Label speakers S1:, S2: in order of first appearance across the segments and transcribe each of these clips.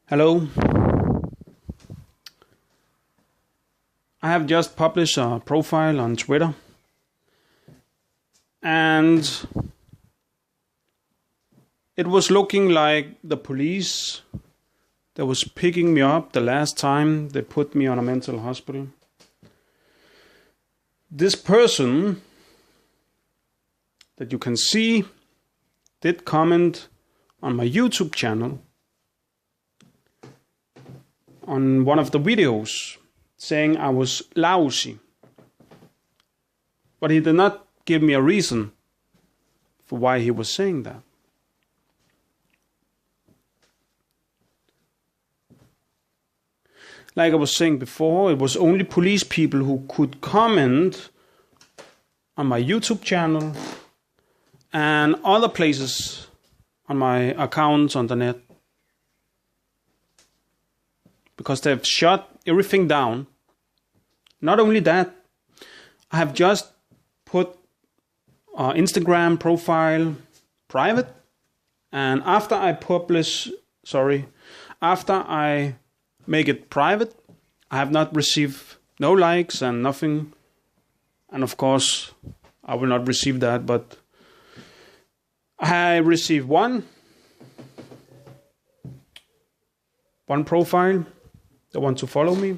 S1: Hello. I have just published a profile on Twitter, and it was looking like the police that was picking me up the last time they put me on a mental hospital. This person that you can see did comment on my YouTube channel on one of the videos saying I was lousy. But he did not give me a reason for why he was saying that. Like I was saying before, it was only police people who could comment on my YouTube channel and other places on my accounts on the net. Because they've shut everything down. Not only that, I have just put our Instagram profile private, and after I make it private, I have not received no likes and nothing. And of course, I will not receive that, but I received one profile that want to follow me.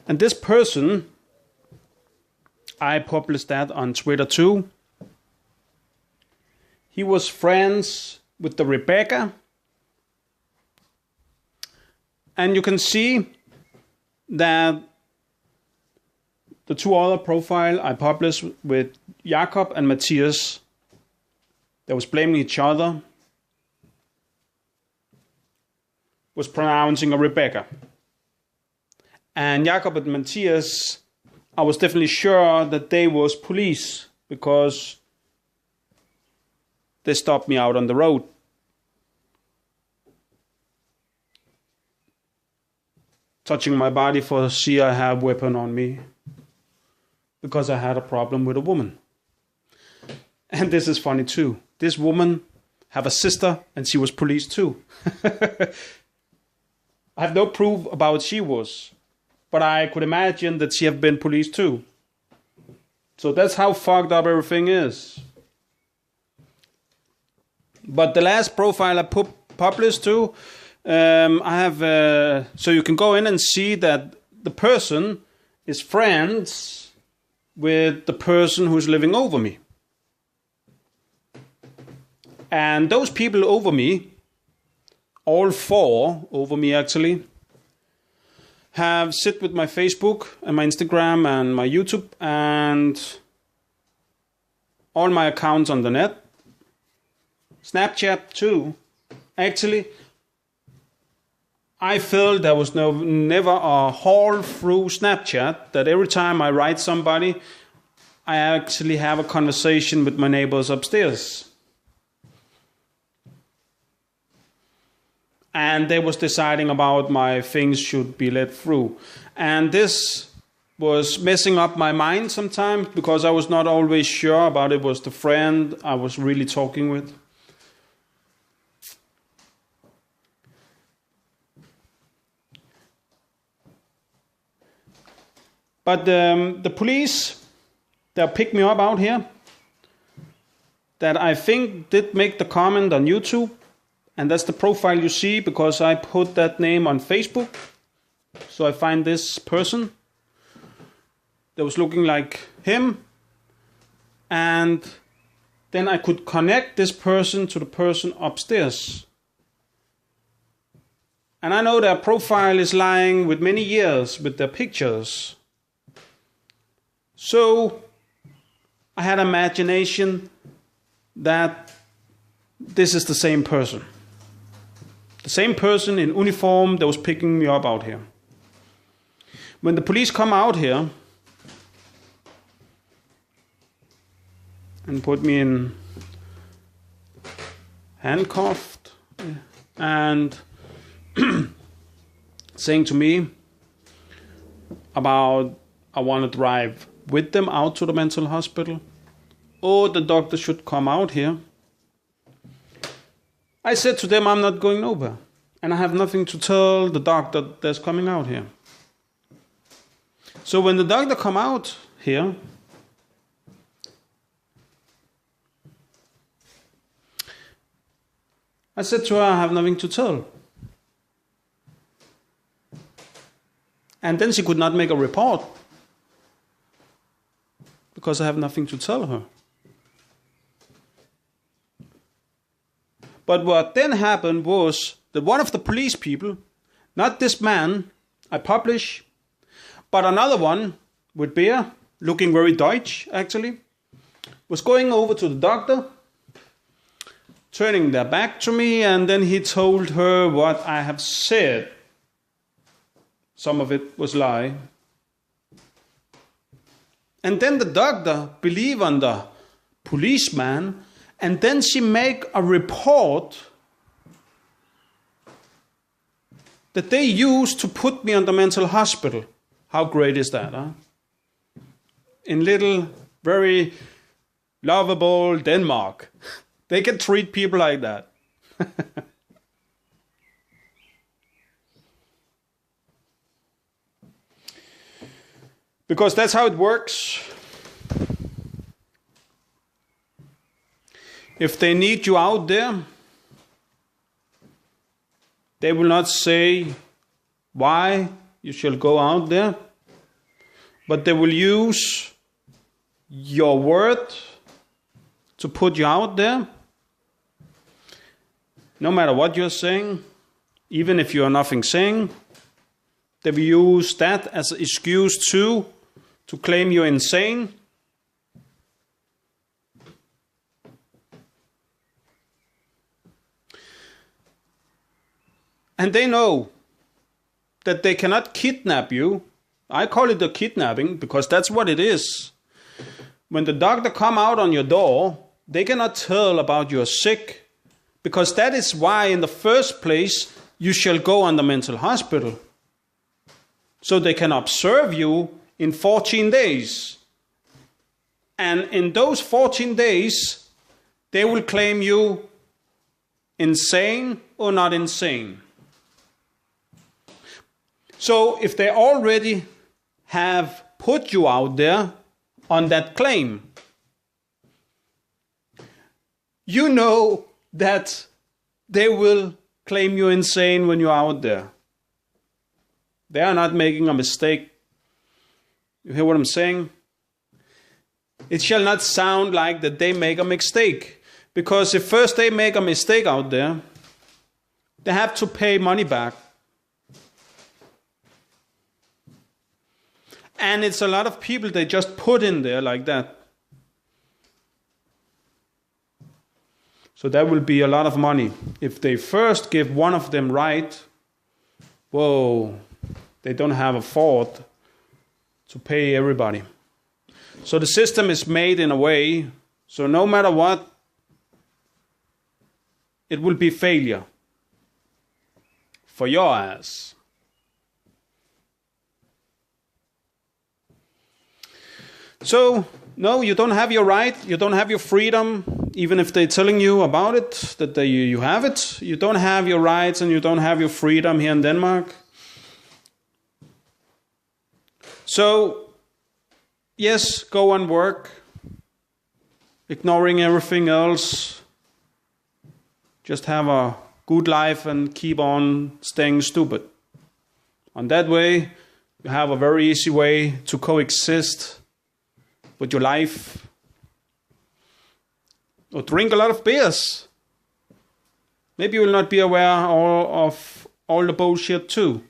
S1: And this person, I published that on Twitter too. He was friends with the Rebecca. And you can see that the two other profiles I published with Jakob and Matthias, they was blaming each other, was pronouncing a Rebecca. And Jakob and Matthias, I was definitely sure that they was police because they stopped me out on the road. Touching my body for see I have weapon on me because I had a problem with a woman. And this is funny too. This woman have a sister and she was police too. I have no proof about she was, but I could imagine that she have been police too. So that's how fucked up everything is. But the last profile I published too, I have, so you can go in and see that the person is friends with the person who's living over me. And those people over me, all four over me actually, have sit with my Facebook and my Instagram and my YouTube and all my accounts on the net. Snapchat too. Actually, I felt there was never a hole through Snapchat that every time I write somebody, I actually have a conversation with my neighbors upstairs. And they was deciding about my things should be let through. And this was messing up my mind sometimes because I was not always sure about it was the friend I was really talking with. But the police that picked me up out here, that I think did make the comment on YouTube, and that's the profile you see because I put that name on Facebook. So I find this person that was looking like him. And then I could connect this person to the person upstairs. And I know their profile is lying with many years with their pictures. So I had imagination that this is the same person. The same person in uniform that was picking me up out here. When the police come out here and put me in handcuffed and saying to me about I want to drive with them out to the mental hospital, or the doctor should come out here, I said to them, I'm not going nowhere. and I have nothing to tell the doctor that's coming out here. So when the doctor come out here, I said to her, I have nothing to tell. And then she could not make a report because I have nothing to tell her. But what then happened was that one of the police people, not this man I publish, but another one with beer, looking very Deutsch actually, was going over to the doctor, turning their back to me, and then he told her what I have said. Some of it was lie. And then the doctor believed on the policeman, and then she make a report that they used to put me on the mental hospital. How great is that, huh? In little, very lovable Denmark. They can treat people like that. Because that's how it works. If they need you out there, they will not say why you shall go out there, but they will use your word to put you out there. No matter what you're saying, even if you are nothing saying, they will use that as an excuse to claim you're insane. And they know that they cannot kidnap you. I call it a kidnapping because that's what it is. When the doctor come out on your door, they cannot tell about you're sick, because that is why in the first place you shall go on the mental hospital. So they can observe you in 14 days. And in those 14 days, they will claim you insane or not insane. So if they already have put you out there on that claim, you know that they will claim you insane when you're out there. They are not making a mistake. You hear what I'm saying? It shall not sound like that they make a mistake. Because if first they make a mistake out there, they have to pay money back. And it's a lot of people they just put in there like that. So that will be a lot of money. If they first give one of them right, whoa, they don't have a afford to pay everybody. So the system is made in a way, so no matter what, it will be failure for your ass. So, no, you don't have your right, you don't have your freedom, even if they're telling you about it, that you have it. You don't have your rights and you don't have your freedom here in Denmark. So, yes, go and work, ignoring everything else. Just have a good life and keep on staying stupid. On that way, you have a very easy way to coexist with your life. Or drink a lot of beers. Maybe you will not be aware of all the bullshit too.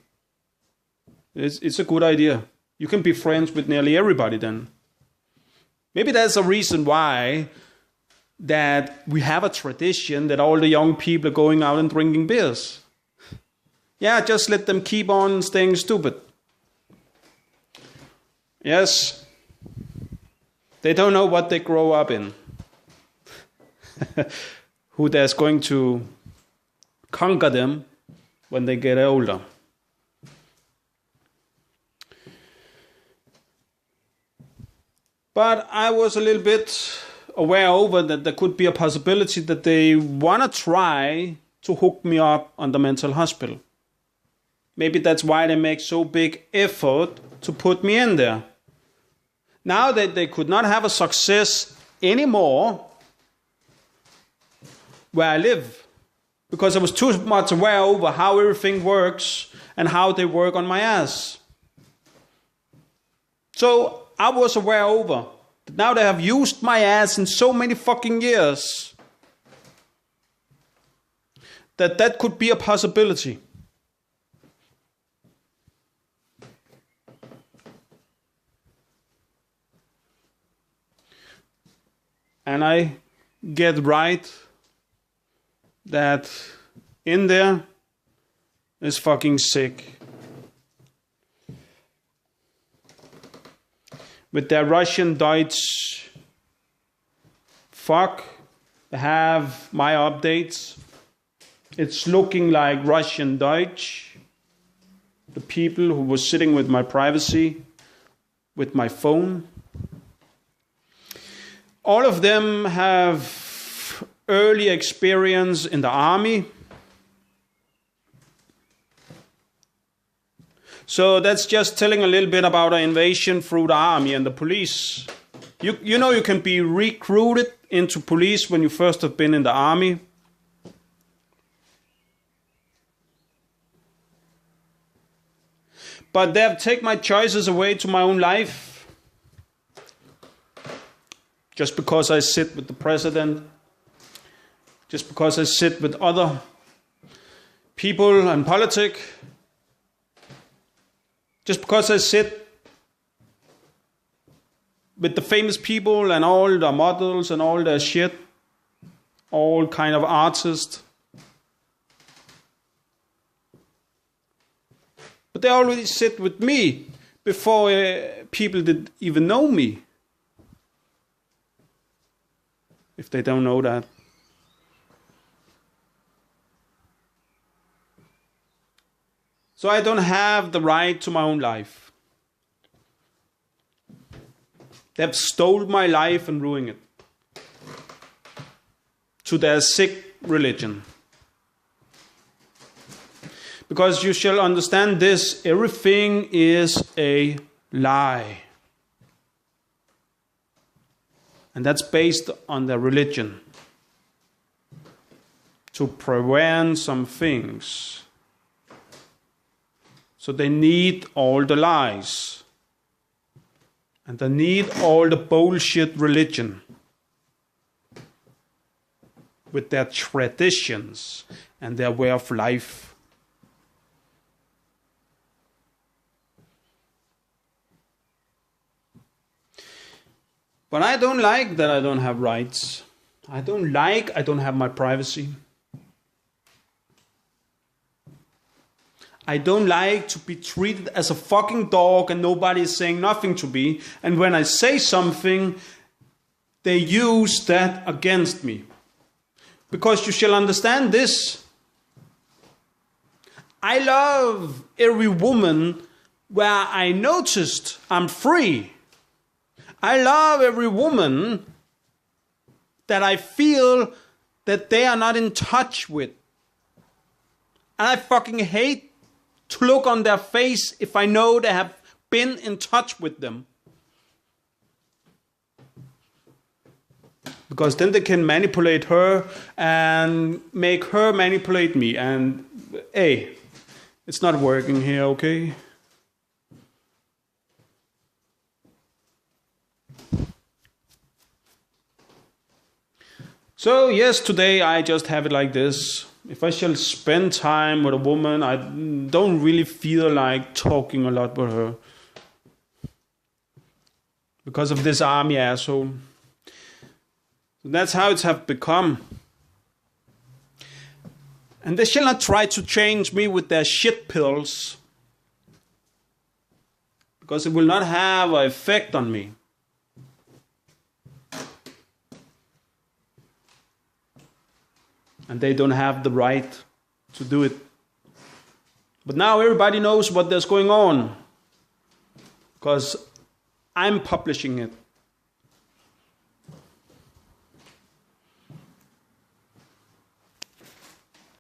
S1: It's a good idea. You can be friends with nearly everybody then. Maybe that's a reason why that we have a tradition that all the young people are going out and drinking beers. Yeah, just let them keep on staying stupid. Yes. They don't know what they grow up in. Who that's going to conquer them when they get older. But I was a little bit aware over that there could be a possibility that they want to try to hook me up on the mental hospital. Maybe that's why they make so big effort to put me in there. Now that they could not have a success anymore where I live, because I was too much aware over how everything works and how they work on my ass. So I was aware over. Now they have used my ass in so many fucking years that could be a possibility. And I get right that in there is fucking sick. With their Russian Deutsch, fuck, they have my updates. It's looking like Russian Deutsch. The people who were sitting with my privacy, with my phone. All of them have early experience in the army. So that's just telling a little bit about an invasion through the army and the police. You know you can be recruited into police when you first have been in the army. But they have taken my choices away to my own life. Just because I sit with the president. Just because I sit with other people and politics. Just because I sit with the famous people and all the models and all their shit. All kind of artists. But they already sit with me before people did even know me. If they don't know that. So I don't have the right to my own life. They've stolen my life and ruined it. To their sick religion. Because you shall understand this, everything is a lie. And that's based on their religion. To prevent some things. So they need all the lies. And they need all the bullshit religion. With their traditions and their way of life. But I don't like that I don't have rights. I don't have my privacy. I don't like to be treated as a fucking dog and nobody is saying nothing to me. And when I say something, they use that against me. Because you shall understand this. I love every woman where I noticed I'm free. I love every woman that I feel that they are not in touch with. And I fucking hate to look on their face if I know they have been in touch with them. Because then they can manipulate her and make her manipulate me. And hey, it's not working here, okay? So yes, today I just have it like this. If I shall spend time with a woman, I don't really feel like talking a lot with her. Because of this army asshole. So that's how it's have become. And they shall not try to change me with their shit pills. Because it will not have an effect on me. And they don't have the right to do it. But now everybody knows what there's going on. Because I'm publishing it.